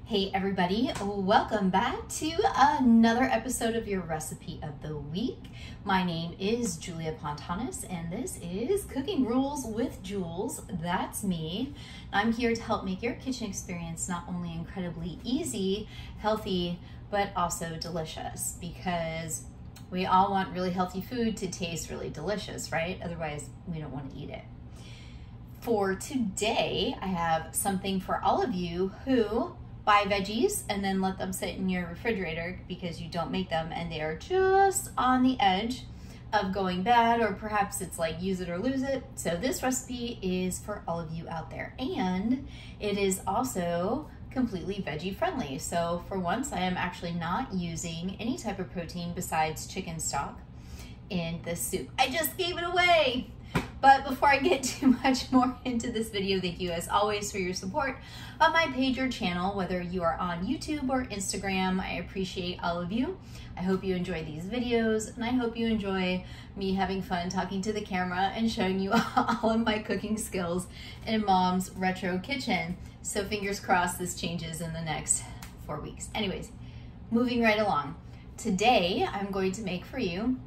Hey everybody, welcome back to another episode of your recipe of the week. My name is Julia Pontanis and this is Cooking Rules with Jules. That's me. I'm here to help make your kitchen experience not only incredibly easy, healthy, but also delicious, because we all want really healthy food to taste really delicious, right? Otherwise, we don't want to eat it. For today, I have something for all of you who buy veggies and then let them sit in your refrigerator because you don't make them and they are just on the edge of going bad, or perhaps it's like use it or lose it. So this recipe is for all of you out there, and it is also completely veggie friendly. So for once, I am actually not using any type of protein besides chicken stock in this soup. I just gave it away. But before I get too much more into this video, thank you as always for your support of my page or channel, whether you are on YouTube or Instagram. I appreciate all of you. I hope you enjoy these videos, and I hope you enjoy me having fun talking to the camera and showing you all of my cooking skills in Mom's retro kitchen. So fingers crossed this changes in the next 4 weeks. Anyways, moving right along. Today, I'm going to make for you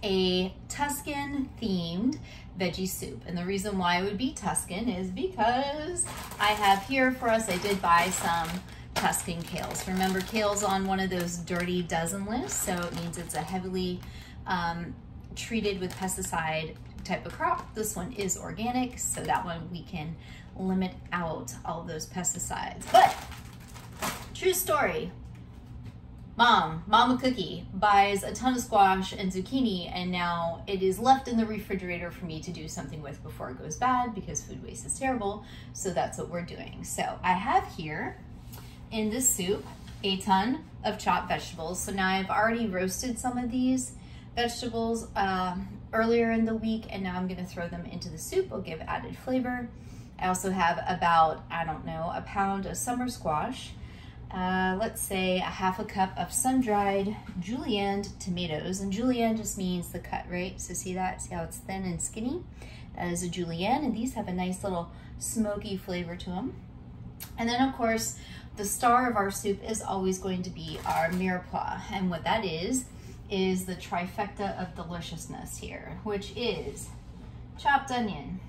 a Tuscan themed veggie soup. And the reason why it would be Tuscan is because I have here for us, I did buy some Tuscan kales. Remember, kale's on one of those dirty dozen lists, so it means it's a heavily treated with pesticide type of crop. This one is organic, so that one we can limit out all of those pesticides. But true story, Mama Cookie buys a ton of squash and zucchini, and now it is left in the refrigerator for me to do something with before it goes bad, because food waste is terrible. So that's what we're doing. So I have here in this soup a ton of chopped vegetables. So now I've already roasted some of these vegetables earlier in the week, and now I'm gonna throw them into the soup. It'll give added flavor. I also have about, I don't know, a pound of summer squash. Let's say a half a cup of sun-dried julienne tomatoes, and julienne just means the cut, right? So see that? See how it's thin and skinny? That is a julienne, and these have a nice little smoky flavor to them. And then of course, the star of our soup is always going to be our mirepoix, and what that is the trifecta of deliciousness here, which is chopped onion,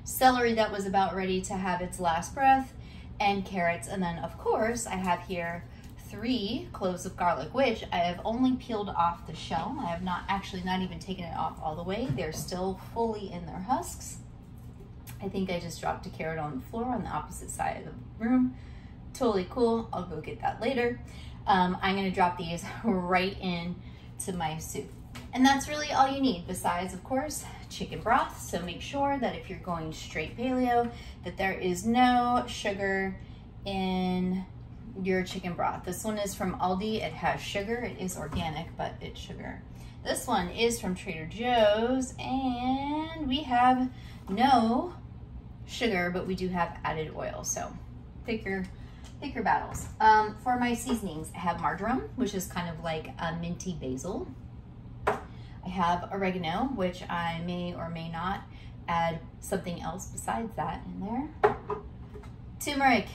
celery that was about ready to have its last breath, and carrots. And then of course I have here 3 cloves of garlic, which I have only peeled off the shell. I have not even taken it off all the way. They're still fully in their husks. I think I just dropped a carrot on the floor on the opposite side of the room. Totally cool. I'll go get that later. I'm gonna drop these right into my soup. And that's really all you need, besides, of course, chicken broth. So make sure that if you're going straight paleo, that there is no sugar in your chicken broth. This one is from Aldi. It has sugar. It is organic, but it's sugar. This one is from Trader Joe's, and we have no sugar, but we do have added oil. So pick your battles. For my seasonings, I have marjoram, which is kind of like a minty basil. I have oregano, which I may or may not add something else besides that in there. Turmeric.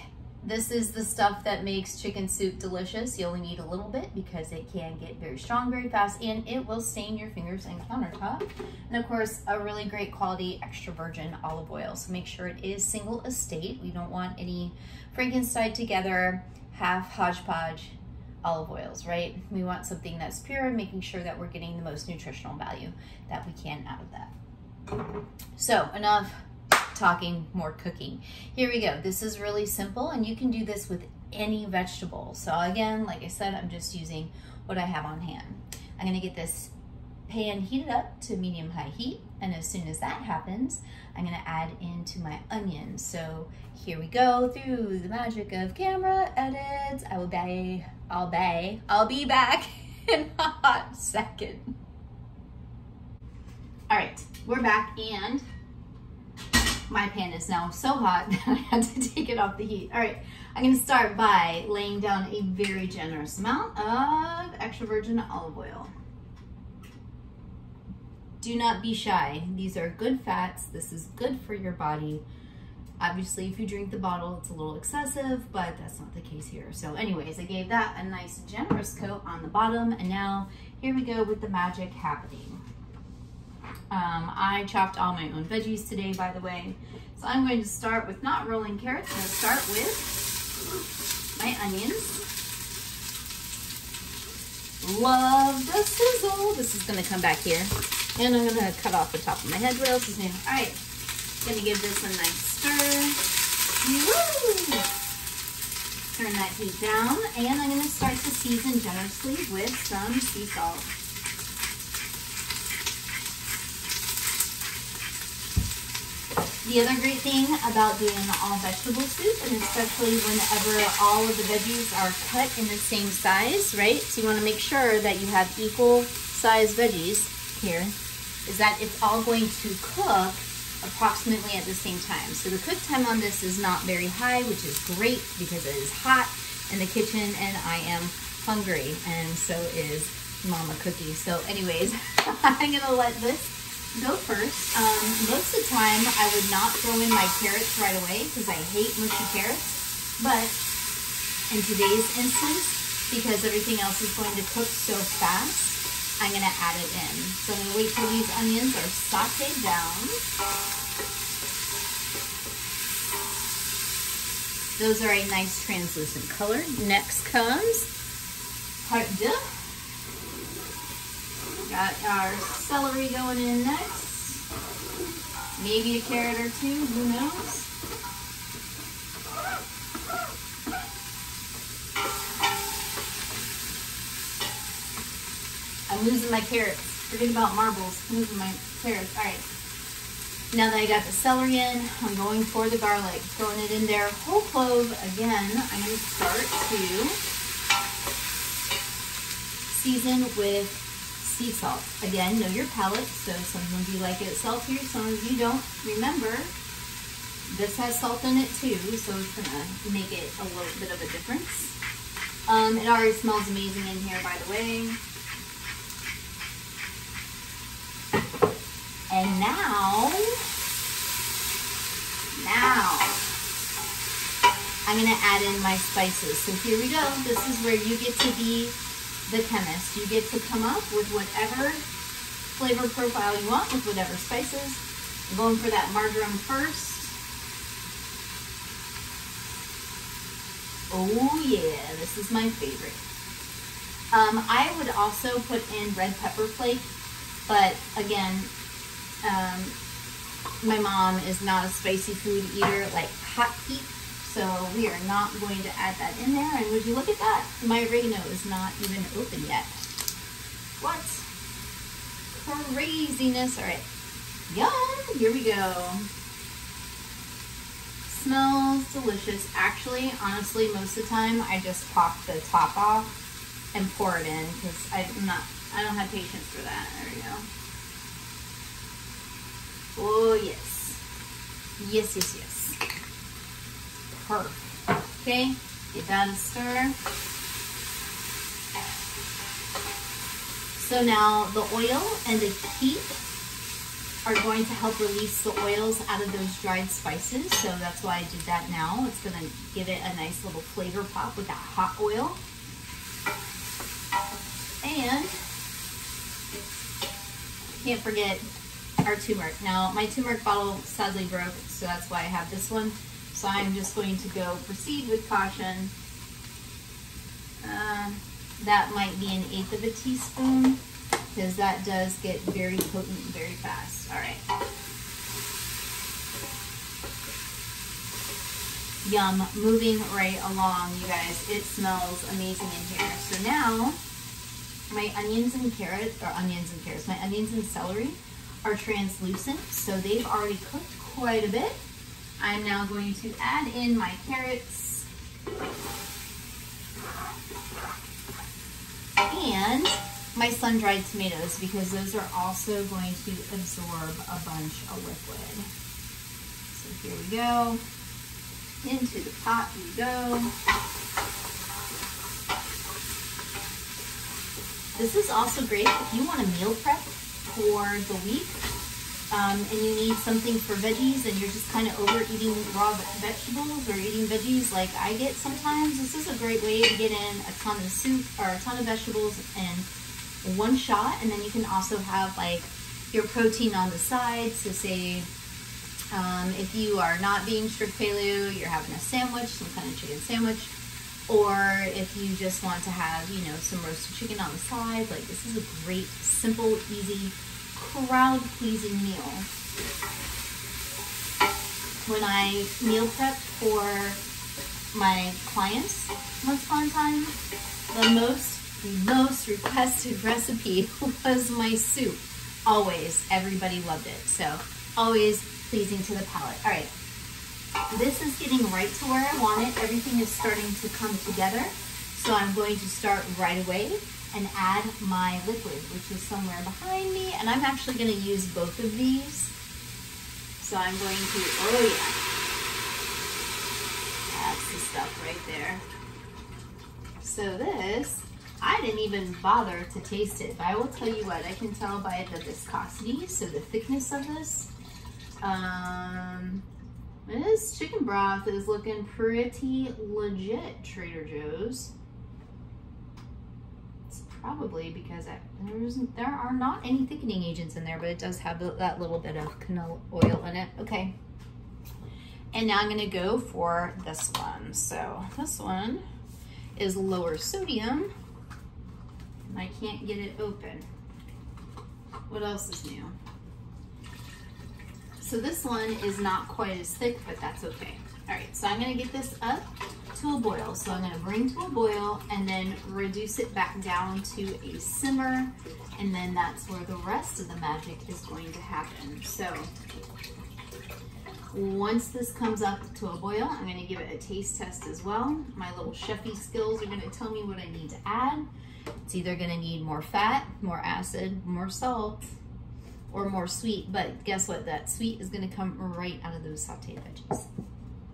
This is the stuff that makes chicken soup delicious. You only need a little bit because it can get very strong very fast, and it will stain your fingers and countertop. And of course, a really great quality extra virgin olive oil. So make sure it is single estate. We don't want any Frankenstein together, half hodgepodge olive oils, right? We want something that's pure, and making sure that we're getting the most nutritional value that we can out of that. So enough talking, more cooking. Here we go. This is really simple, and you can do this with any vegetable. So again, like I said, I'm just using what I have on hand. I'm gonna get this pan heated up to medium-high heat, and as soon as that happens, I'm gonna add into my onions. So here we go, through the magic of camera edits. I'll be back in a hot second. All right, we're back, and my pan is now so hot that I had to take it off the heat. All right, I'm gonna start by laying down a very generous amount of extra virgin olive oil. Do not be shy. These are good fats. This is good for your body. Obviously, if you drink the bottle, it's a little excessive, but that's not the case here. So anyways, I gave that a nice generous coat on the bottom, and now here we go with the magic happening. I chopped all my own veggies today, by the way. So I'm going to start with not rolling carrots. I'm going to start with my onions. Love the sizzle. This is going to come back here. And I'm going to cut off the top of my head. What else is new? All right. Going to give this a nice stir. Woo! Turn that heat down. And I'm going to start to season generously with some sea salt. The other great thing about doing an all vegetable soup, and especially whenever all of the veggies are cut in the same size, right? So you want to make sure that you have equal size veggies here, is that it's all going to cook approximately at the same time. So the cook time on this is not very high, which is great because it is hot in the kitchen and I am hungry, and so is Mama Cookie. So anyways, I'm going to let this go first. Most of the time I would not throw in my carrots right away because I hate mushy carrots, but in today's instance, because everything else is going to cook so fast, I'm going to add it in. So I'm going to wait till these onions are sauteed down. Those are a nice translucent color. Next comes part deux. Got our celery going in next. Maybe a carrot or two, who knows? I'm losing my carrots. Forget about marbles. I'm losing my carrots. All right. Now that I got the celery in, I'm going for the garlic. Throwing it in there. Whole clove again. I'm going to start to season with sea salt. Again, know your palate. So some of you like it saltier, some of you don't. Remember, this has salt in it too, so it's gonna make it a little bit of a difference. It already smells amazing in here, by the way. And now I'm gonna add in my spices. So here we go. This is where you get to be the chemist. You get to come up with whatever flavor profile you want with whatever spices. I'm going for that marjoram first. Oh yeah, this is my favorite. I would also put in red pepper flake, but again, my mom is not a spicy food eater like hot heat. So we are not going to add that in there. And would you look at that? My oregano is not even open yet. What? Craziness. All right. Yum. Here we go. Smells delicious. Actually, honestly, most of the time I just pop the top off and pour it in because I don't have patience for that. There we go. Oh yes. Yes, yes, yes. Perfect. Okay, give that a stir. So now the oil and the heat are going to help release the oils out of those dried spices. So that's why I did that now. It's going to give it a nice little flavor pop with that hot oil. And can't forget our turmeric. Now my turmeric bottle sadly broke, so that's why I have this one. So I'm just going to go proceed with caution. That might be 1/8 of a teaspoon because that does get very potent very fast. All right. Yum. Moving right along, you guys. It smells amazing in here. So now my onions and celery are translucent, so they've already cooked quite a bit. I'm now going to add in my carrots and my sun-dried tomatoes because those are also going to absorb a bunch of liquid. So here we go. Into the pot we go. This is also great if you want to meal prep for the week. and you need something for veggies and you're just kind of overeating raw vegetables or eating veggies like I get sometimes, this is a great way to get in a ton of soup or a ton of vegetables in one shot. And then you can also have like your protein on the side. So say if you are not being strict paleo, you're having a sandwich, some kind of chicken sandwich, or if you just want to have, you know, some roasted chicken on the side, like this is a great, simple, easy, crowd-pleasing meal. When I meal prepped for my clients once upon a time, the most requested recipe was my soup. Always, everybody loved it. So always pleasing to the palate. All right, this is getting right to where I want it. Everything is starting to come together. So I'm going to start right away and add my liquid, which is somewhere behind me. And I'm actually going to use both of these. So I'm going to, oh yeah, that's the stuff right there. So this, I didn't even bother to taste it, but I will tell you what, I can tell by the viscosity, so the thickness of this. This chicken broth is looking pretty legit, Trader Joe's. It's probably because there are not any thickening agents in there, but it does have that little bit of canola oil in it. Okay. And now I'm gonna go for this one. So this one is lower sodium. And I can't get it open. What else is new? So this one is not quite as thick, but that's okay. All right, so I'm gonna get this up to a boil. So I'm gonna bring to a boil and then reduce it back down to a simmer. And then that's where the rest of the magic is going to happen. So once this comes up to a boil, I'm gonna give it a taste test as well. My little chefy skills are gonna tell me what I need to add. It's either gonna need more fat, more acid, more salt, or more sweet, but guess what? That sweet is gonna come right out of those sauteed veggies.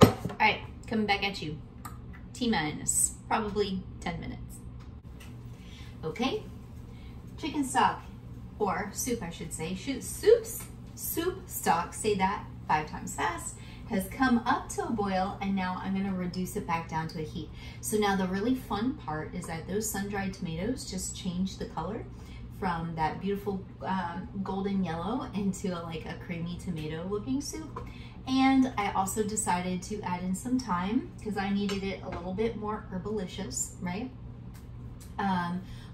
All right, coming back at you. T-minus, probably 10 minutes. Okay, chicken stock, or soup I should say, soup stock, say that 5 times fast, has come up to a boil, and now I'm gonna reduce it back down to a heat. So now the really fun part is that those sun-dried tomatoes just change the color from that beautiful golden yellow into like a creamy tomato looking soup. And I also decided to add in some thyme because I needed it a little bit more herbalicious, right?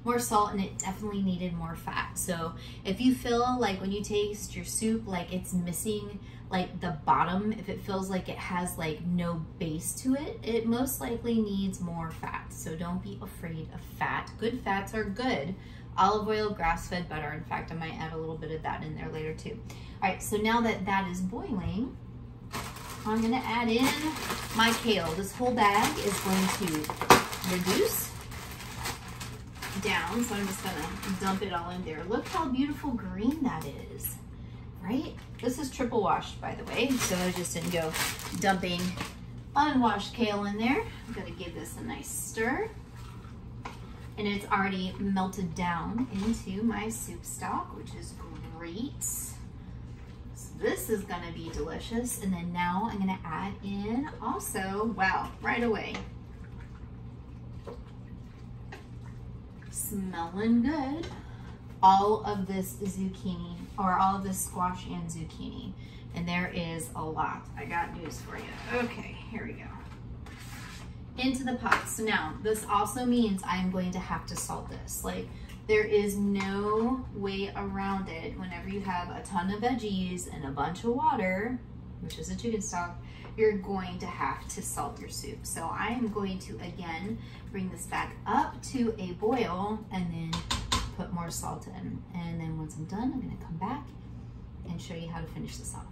More salt, and it definitely needed more fat. So if you feel like when you taste your soup like it's missing like the bottom, if it feels like it has like no base to it, it most likely needs more fat. So don't be afraid of fat. Good fats are good. Olive oil, grass-fed butter. In fact, I might add a little bit of that in there later too. All right, so now that that is boiling, I'm gonna add in my kale. This whole bag is going to reduce down, so I'm just gonna dump it all in there. Look how beautiful green that is, right? This is triple washed, by the way, so I just didn't go dumping unwashed kale in there. I'm gonna give this a nice stir. And it's already melted down into my soup stock, which is great. So this is gonna be delicious. And then now I'm gonna add in also, wow, right away. Smelling good. All of this zucchini, or all of this squash and zucchini. And there is a lot. I got news for you. Okay, here we go. Into the pot. So now this also means I'm going to have to salt this. Like there is no way around it. Whenever you have a ton of veggies and a bunch of water, which is a chicken stock, you're going to have to salt your soup. So I am going to again bring this back up to a boil and then put more salt in. And then once I'm done, I'm going to come back and show you how to finish this off.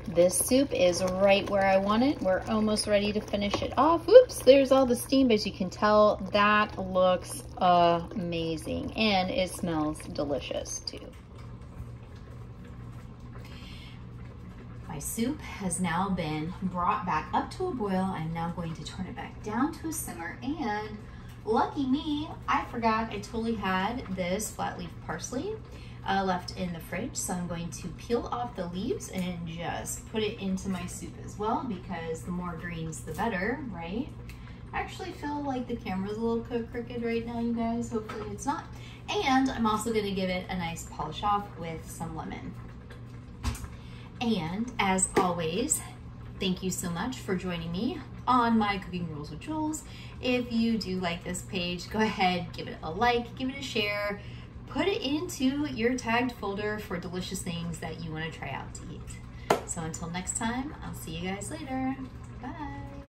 This soup is right where I want it. We're almost ready to finish it off. Oops, there's all the steam, but as you can tell, that looks amazing and it smells delicious too. My soup has now been brought back up to a boil. I'm now going to turn it back down to a simmer, and lucky me, I forgot I totally had this flat leaf parsley. left in the fridge, so I'm going to peel off the leaves and just put it into my soup as well, because the more greens the better, right? I actually feel like the camera's a little crooked right now, you guys. Hopefully it's not. And I'm also going to give it a nice polish off with some lemon. And as always, thank you so much for joining me on my Cooking Rules with Jules. If you do like this page, go ahead, give it a like, give it a share, put it into your tagged folder for delicious things that you want to try out to eat. So until next time, I'll see you guys later. Bye.